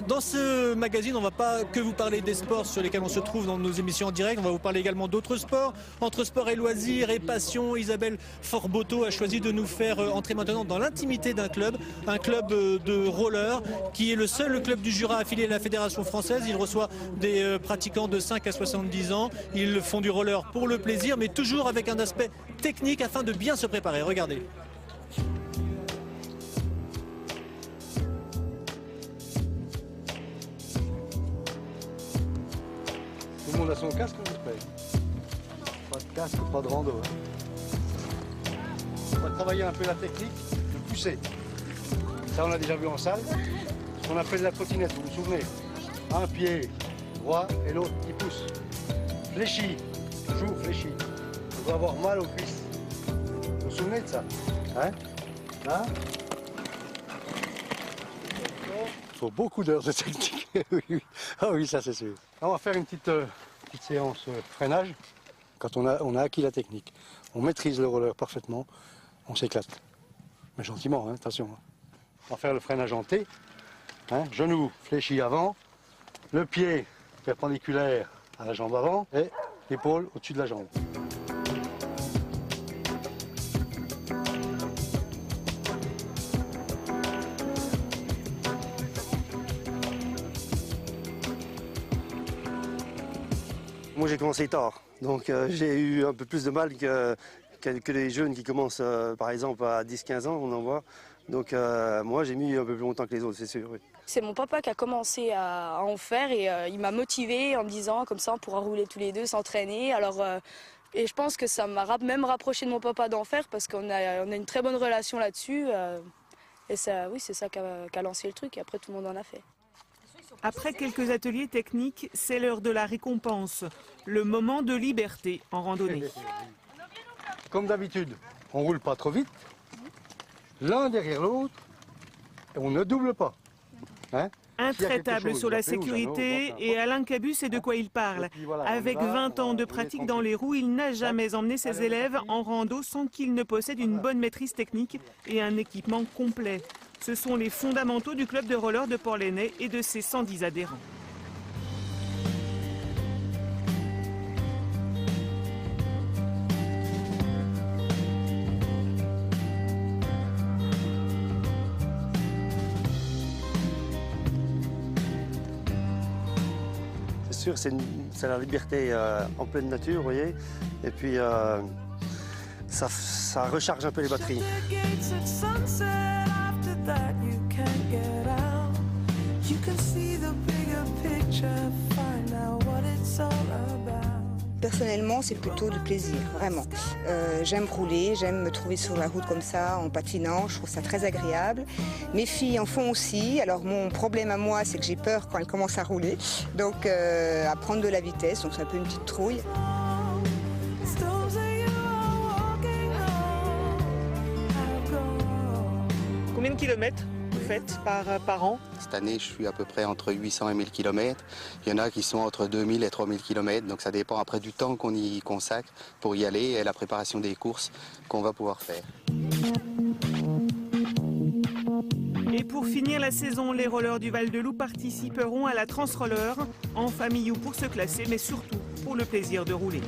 Dans ce magazine, on ne va pas que vous parler des sports sur lesquels on se trouve dans nos émissions en direct, on va vous parler également d'autres sports. Entre sport et loisirs et passion, Isabelle Forboto a choisi de nous faire entrer maintenant dans l'intimité d'un club, un club de roller qui est le seul club du Jura affilié à la Fédération française. Il reçoit des pratiquants de 5 à 70 ans. Ils font du roller pour le plaisir, mais toujours avec un aspect technique afin de bien se préparer. Regardez. Tout le monde a son casque, j'espère. Pas de casque, pas de rando. Hein. On va travailler un peu la technique de pousser. Ça, on l'a déjà vu en salle. On appelle la trottinette, vous vous souvenez? Un pied droit et l'autre qui pousse. Fléchi, toujours fléchi. On doit avoir mal aux cuisses. Vous vous souvenez de ça? Hein? Là. Il faut beaucoup d'heures de technique. Oui. Ah oui, ça c'est sûr. On va faire une petite séance freinage. Quand on a acquis la technique, on maîtrise le roller parfaitement, on s'éclate. Mais gentiment, hein, attention. Hein. On va faire le freinage en T. Hein, genou fléchi avant, le pied perpendiculaire à la jambe avant et l'épaule au-dessus de la jambe. Moi j'ai commencé tard, donc j'ai eu un peu plus de mal que les jeunes qui commencent par exemple à 10-15 ans, on en voit. Donc moi j'ai mis un peu plus longtemps que les autres, c'est sûr. Oui. C'est mon papa qui a commencé à en faire et il m'a motivé en me disant comme ça on pourra rouler tous les deux, s'entraîner. Alors et je pense que ça m'a même rapproché de mon papa d'en faire parce qu'on a une très bonne relation là-dessus. Et ça, oui, c'est ça qui a lancé le truc et après tout le monde en a fait. Après quelques ateliers techniques, c'est l'heure de la récompense, le moment de liberté en randonnée. Comme d'habitude, on ne roule pas trop vite, l'un derrière l'autre, et on ne double pas. Hein? Intraitable sur la sécurité, et Alain Cabu sait de quoi il parle. Avec 20 ans de pratique dans les roues, il n'a jamais emmené ses élèves en rando sans qu'il ne possède une bonne maîtrise technique et un équipement complet. Ce sont les fondamentaux du club de roller de Port-Lainay et de ses 110 adhérents. C'est sûr, c'est la liberté en pleine nature, vous voyez. Et puis ça recharge un peu les batteries. Personnellement, c'est plutôt du plaisir, vraiment. J'aime rouler, j'aime me trouver sur la route comme ça, en patinant, je trouve ça très agréable. Mes filles en font aussi, alors mon problème à moi, c'est que j'ai peur quand elles commencent à rouler, donc à prendre de la vitesse, donc c'est un peu une petite trouille. Combien de kilomètres vous faites par an? Cette année, je suis à peu près entre 800 et 1000 km. Il y en a qui sont entre 2000 et 3000 km, donc ça dépend après du temps qu'on y consacre pour y aller et la préparation des courses qu'on va pouvoir faire. Et pour finir la saison, les rollers du Val-de-Loup participeront à la Transroller, en famille ou pour se classer, mais surtout pour le plaisir de rouler.